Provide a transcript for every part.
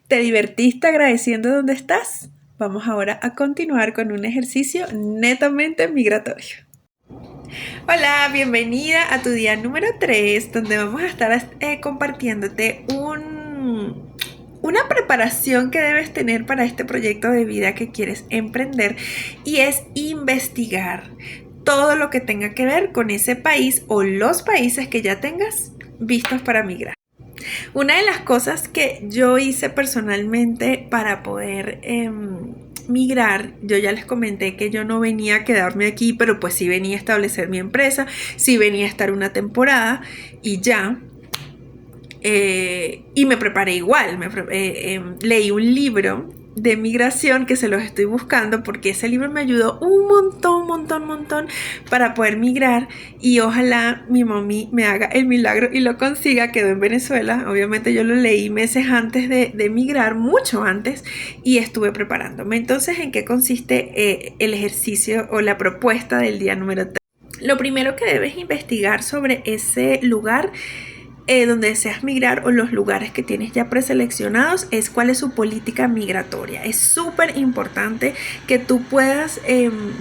¿Te divertiste agradeciendo donde estás? Vamos ahora a continuar con un ejercicio netamente migratorio. Hola, bienvenida a tu día número 3, donde vamos a estar compartiéndote una preparación que debes tener para este proyecto de vida que quieres emprender, y es investigar todo lo que tenga que ver con ese país o los países que ya tengas vistos para migrar. Una de las cosas que yo hice personalmente para poder migrar, yo ya les comenté que yo no venía a quedarme aquí, pero pues sí venía a establecer mi empresa, sí venía a estar una temporada y ya. Y me preparé igual, leí un libro de migración que se los estoy buscando porque ese libro me ayudó un montón para poder migrar, y ojalá mi mami me haga el milagro y lo consiga. Quedó en Venezuela, obviamente yo lo leí meses antes de migrar, mucho antes, y estuve preparándome. Entonces, ¿en qué consiste el ejercicio o la propuesta del día número 3? Lo primero que debes investigar sobre ese lugar donde deseas migrar, o los lugares que tienes ya preseleccionados, es cuál es su política migratoria. Es súper importante que tú puedas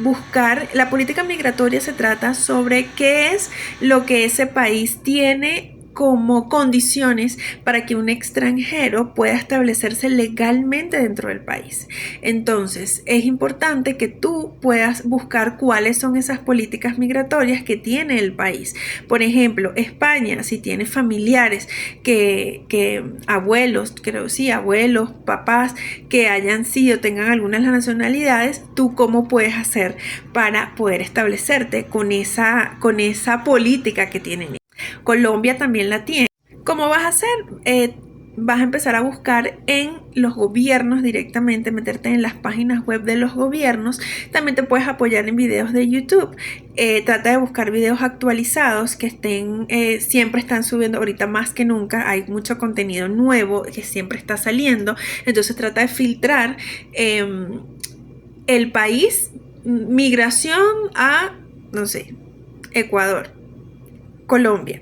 buscar. La política migratoria se trata sobre qué es lo que ese país tiene como condiciones para que un extranjero pueda establecerse legalmente dentro del país. Entonces, es importante que tú puedas buscar cuáles son esas políticas migratorias que tiene el país. Por ejemplo, España, si tienes familiares que abuelos, creo sí, abuelos, papás que hayan sido, tengan algunas de las nacionalidades, tú cómo puedes hacer para poder establecerte con esa política que tienen. Colombia también la tiene. ¿Cómo vas a hacer? Vas a empezar a buscar en los gobiernos directamente, meterte en las páginas web de los gobiernos. También te puedes apoyar en videos de YouTube. Trata de buscar videos actualizados que siempre están subiendo, ahorita más que nunca hay mucho contenido nuevo que siempre está saliendo. Entonces trata de filtrar el país, migración a, no sé, Ecuador, Colombia,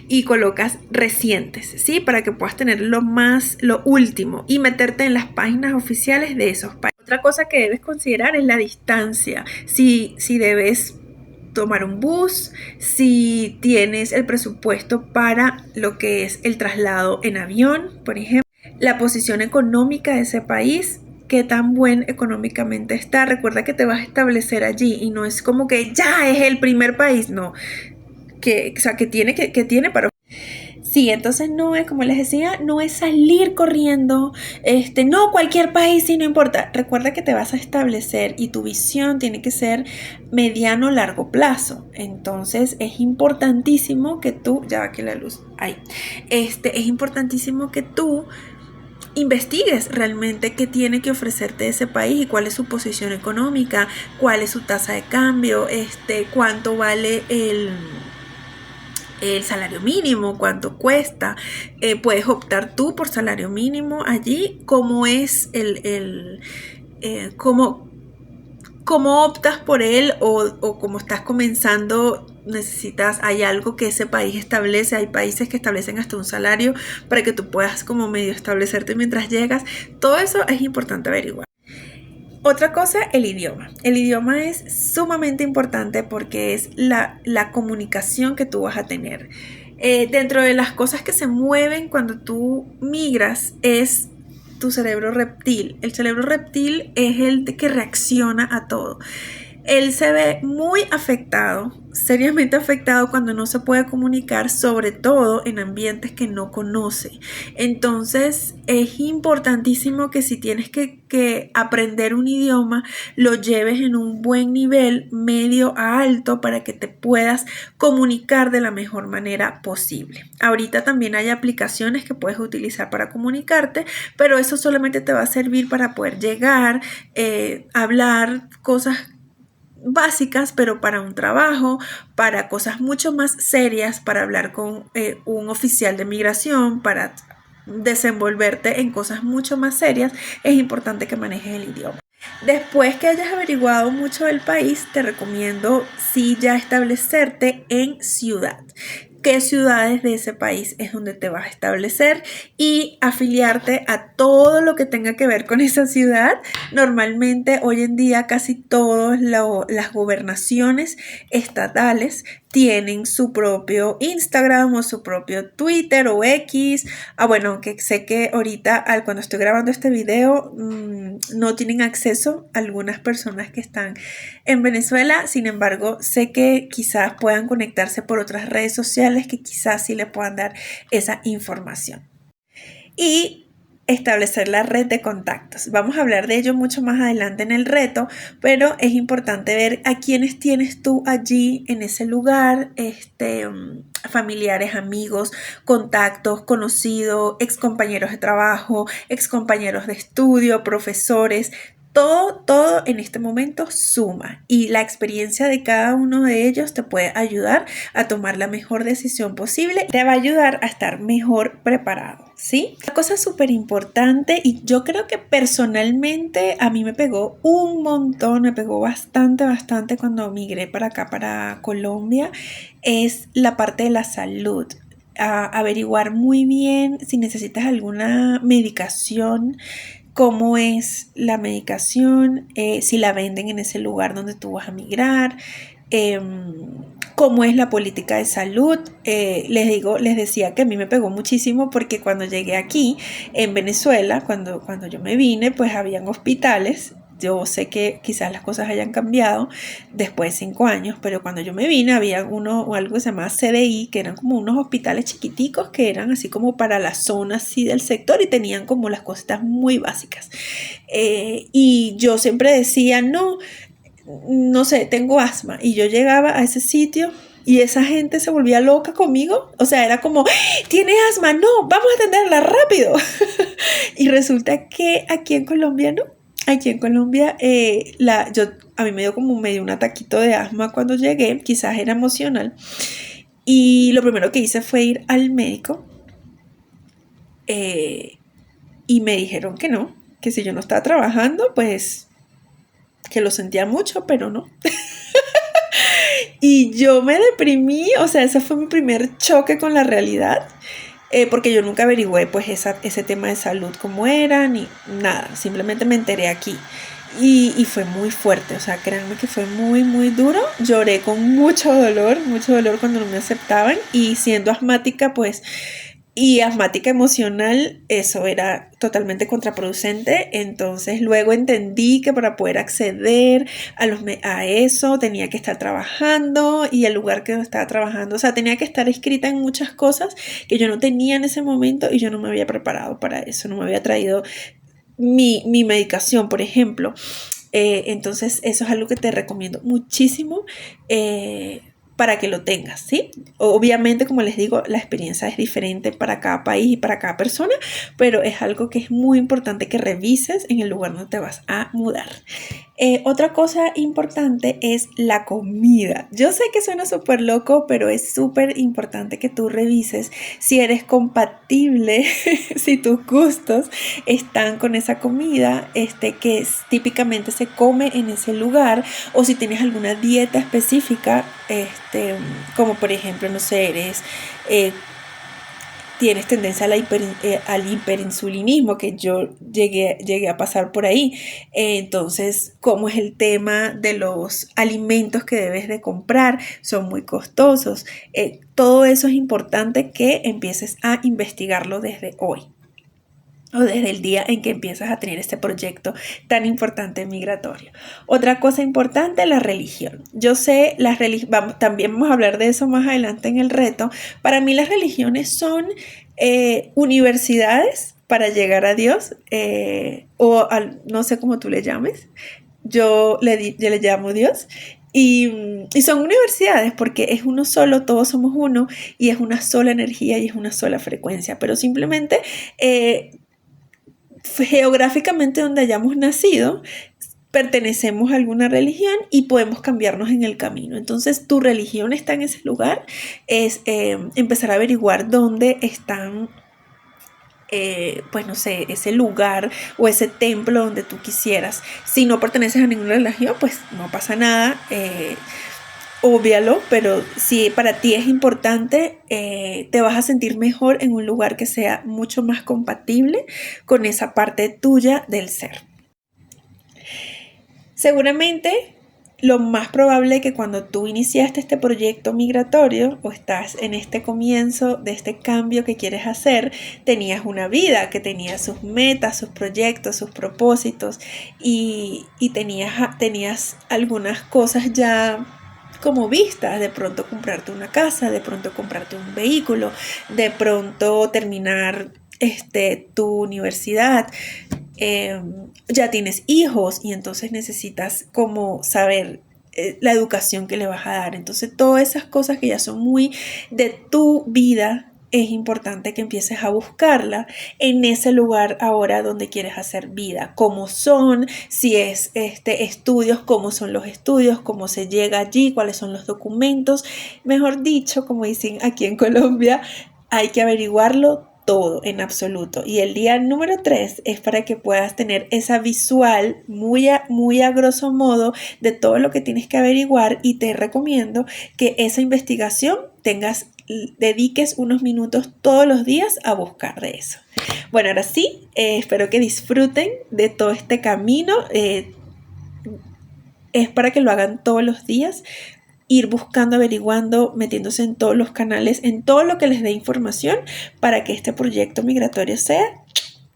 y colocas recientes, ¿sí? Para que puedas tener lo último, y meterte en las páginas oficiales de esos países. Otra cosa que debes considerar es la distancia. Si debes tomar un bus, si tienes el presupuesto para lo que es el traslado en avión, por ejemplo, la posición económica de ese país, qué tan buen económicamente está. Recuerda que te vas a establecer allí y no es como que ya es el primer país, no. Que tiene para... Sí, entonces no es, como les decía, no es salir corriendo, no, cualquier país, sí, no importa. Recuerda que te vas a establecer y tu visión tiene que ser mediano largo plazo. Entonces es importantísimo que tú, ya va aquí la luz, ahí, es importantísimo que tú investigues realmente qué tiene que ofrecerte ese país y cuál es su posición económica, cuál es su tasa de cambio, cuánto vale el salario mínimo, cuánto cuesta. Puedes optar tú por salario mínimo allí. ¿Cómo es cómo optas por él, o como estás comenzando, hay algo que ese país establece? Hay países que establecen hasta un salario para que tú puedas como medio establecerte mientras llegas. Todo eso es importante averiguar. Otra cosa, el idioma. El idioma es sumamente importante porque es la comunicación que tú vas a tener. Dentro de las cosas que se mueven cuando tú migras es tu cerebro reptil. El cerebro reptil es el que reacciona a todo. Él se ve muy afectado, seriamente afectado, cuando no se puede comunicar, sobre todo en ambientes que no conoce. Entonces es importantísimo que si tienes que aprender un idioma, lo lleves en un buen nivel, medio a alto, para que te puedas comunicar de la mejor manera posible. Ahorita también hay aplicaciones que puedes utilizar para comunicarte, pero eso solamente te va a servir para poder llegar, hablar cosas básicas, pero para un trabajo, para cosas mucho más serias, para hablar con un oficial de migración, para desenvolverte en cosas mucho más serias, es importante que manejes el idioma. Después que hayas averiguado mucho del país, te recomiendo sí ya establecerte en ciudad. qué ciudades de ese país es donde te vas a establecer y afiliarte a todo lo que tenga que ver con esa ciudad. Normalmente hoy en día casi todas las gobernaciones estatales tienen su propio Instagram o su propio Twitter o X. Bueno, aunque sé que ahorita cuando estoy grabando este video no tienen acceso a algunas personas que están en Venezuela. Sin embargo, sé que quizás puedan conectarse por otras redes sociales que quizás sí le puedan dar esa información. Y establecer la red de contactos. Vamos a hablar de ello mucho más adelante en el reto, pero es importante ver a quiénes tienes tú allí en ese lugar, familiares, amigos, contactos, conocidos, excompañeros de trabajo, excompañeros de estudio, profesores. Todo en este momento suma y la experiencia de cada uno de ellos te puede ayudar a tomar la mejor decisión posible. Te va a ayudar a estar mejor preparado, ¿sí? Una cosa súper importante y yo creo que personalmente a mí me pegó un montón, me pegó bastante cuando migré para acá, para Colombia, es la parte de la salud. Averiguar muy bien si necesitas alguna medicación, cómo es la medicación, si la venden en ese lugar donde tú vas a migrar, cómo es la política de salud. Les decía que a mí me pegó muchísimo porque cuando llegué aquí en Venezuela, cuando yo me vine, pues habían hospitales. Yo sé que quizás las cosas hayan cambiado después de 5 años, pero cuando yo me vine había algo que se llamaba CDI, que eran como unos hospitales chiquiticos que eran así como para la zona así del sector y tenían como las cositas muy básicas. Y yo siempre decía, no sé, tengo asma. Y yo llegaba a ese sitio y esa gente se volvía loca conmigo. O sea, era como, ¿tienes asma? No, vamos a atenderla rápido. Y resulta que aquí en Colombia no. Aquí en Colombia a mí me dio como un ataquito de asma cuando llegué, quizás era emocional, y lo primero que hice fue ir al médico y me dijeron que no, que si yo no estaba trabajando, pues que lo sentía mucho, pero no. Y yo me deprimí, o sea, ese fue mi primer choque con la realidad. Porque yo nunca averigüé pues ese tema de salud cómo era, ni nada, simplemente me enteré aquí y fue muy fuerte, o sea, créanme que fue muy duro. Lloré con mucho dolor cuando no me aceptaban y siendo asmática pues y asmática emocional, eso era totalmente contraproducente. Entonces luego entendí que para poder acceder a eso tenía que estar trabajando y el lugar que estaba trabajando, o sea, tenía que estar inscrita en muchas cosas que yo no tenía en ese momento y yo no me había preparado para eso, no me había traído mi medicación, por ejemplo. Entonces eso es algo que te recomiendo muchísimo para que lo tengas, ¿sí? Obviamente, como les digo, la experiencia es diferente para cada país y para cada persona, pero es algo que es muy importante que revises en el lugar donde te vas a mudar. Otra cosa importante es la comida. Yo sé que suena súper loco, pero es súper importante que tú revises si eres compatible, si tus gustos están con esa comida que típicamente se come en ese lugar, o si tienes alguna dieta específica, como por ejemplo, no sé, tienes tendencia al hiperinsulinismo, que yo llegué a pasar por ahí. Entonces, ¿cómo es el tema de los alimentos que debes de comprar? Son muy costosos. Todo eso es importante que empieces a investigarlo desde hoy, o desde el día en que empiezas a tener este proyecto tan importante migratorio. Otra cosa importante, la religión. Yo sé, también vamos a hablar de eso más adelante en el reto. Para mí las religiones son universidades para llegar a Dios, no sé cómo tú le llames. Yo le llamo Dios. Y son universidades porque es uno solo, todos somos uno y es una sola energía y es una sola frecuencia, pero simplemente geográficamente donde hayamos nacido, pertenecemos a alguna religión y podemos cambiarnos en el camino. Entonces, tu religión está en ese lugar, es empezar a averiguar dónde están, pues no sé, ese lugar o ese templo donde tú quisieras. Si no perteneces a ninguna religión, pues no pasa nada. óbvialo, pero si para ti es importante, te vas a sentir mejor en un lugar que sea mucho más compatible con esa parte tuya del ser. Seguramente lo más probable es que cuando tú iniciaste este proyecto migratorio o estás en este comienzo de este cambio que quieres hacer, tenías una vida que tenía sus metas, sus proyectos, sus propósitos y tenías algunas cosas ya como vistas, de pronto comprarte una casa, de pronto comprarte un vehículo, de pronto terminar tu universidad, ya tienes hijos y entonces necesitas como saber la educación que le vas a dar. Entonces todas esas cosas que ya son muy de tu vida, es importante que empieces a buscarla en ese lugar ahora donde quieres hacer vida. Cómo son, si es estudios, cómo son los estudios, cómo se llega allí, cuáles son los documentos. Mejor dicho, como dicen aquí en Colombia, hay que averiguarlo todo en absoluto. Y el día número 3 es para que puedas tener esa visual muy a grosso modo de todo lo que tienes que averiguar, y te recomiendo que esa investigación dediques unos minutos todos los días a buscar de eso. Bueno, ahora sí, espero que disfruten de todo este camino. Es para que lo hagan todos los días, ir buscando, averiguando, metiéndose en todos los canales, en todo lo que les dé información para que este proyecto migratorio sea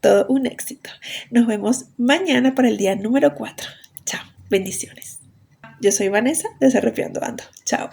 todo un éxito. Nos vemos mañana para el día número 4. Chao, bendiciones. Yo soy Vanessa de Serrepeando Ando. Chao.